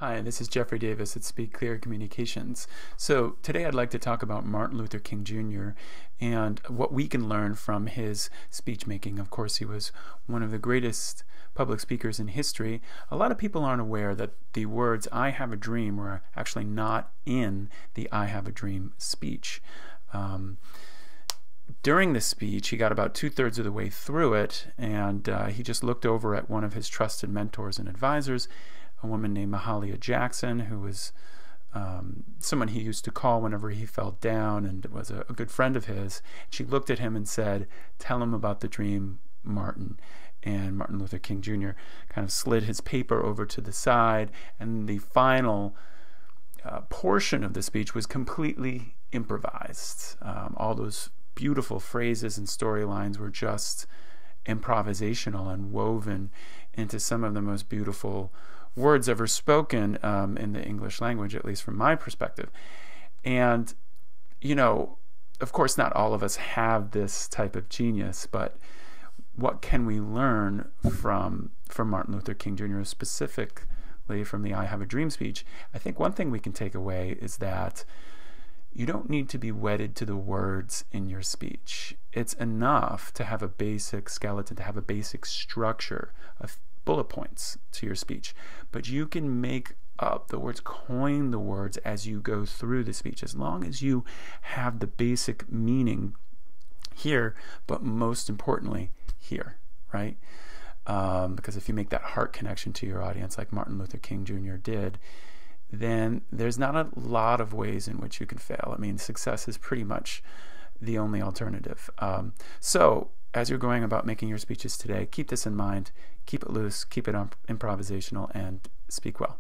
Hi, this is Jeffrey Davis at Speak Clear Communications. So today I'd like to talk about Martin Luther King Jr. and what we can learn from his speech making. Of course, he was one of the greatest public speakers in history. A lot of people aren't aware that the words "I have a dream" were actually not in the "I have a dream" speech. During the speech, he got about 2/3 of the way through it, and he just looked over at one of his trusted mentors and advisors, a woman named Mahalia Jackson, who was someone he used to call whenever he felt down and was a good friend of his. She looked at him and said, "Tell him about the dream, Martin." And Martin Luther King Jr. kind of slid his paper over to the side, and the final portion of the speech was completely improvised. All those beautiful phrases and storylines were just improvisational and woven into some of the most beautiful words ever spoken in the English language, at least from my perspective. And, you know, of course, not all of us have this type of genius, but what can we learn from Martin Luther King Jr., specifically from the "I Have a Dream" speech? I think one thing we can take away is that you don't need to be wedded to the words in your speech. It's enough to have a basic skeleton, to have a basic structure of bullet points to your speech. But you can make up the words, coin the words as you go through the speech, as long as you have the basic meaning here, but most importantly, here, right? Because if you make that heart connection to your audience like Martin Luther King Jr. did, then there's not a lot of ways in which you can fail. I mean, success is pretty much the only alternative. So as you're going about making your speeches today, keep this in mind, keep it loose, keep it improvisational, and speak well.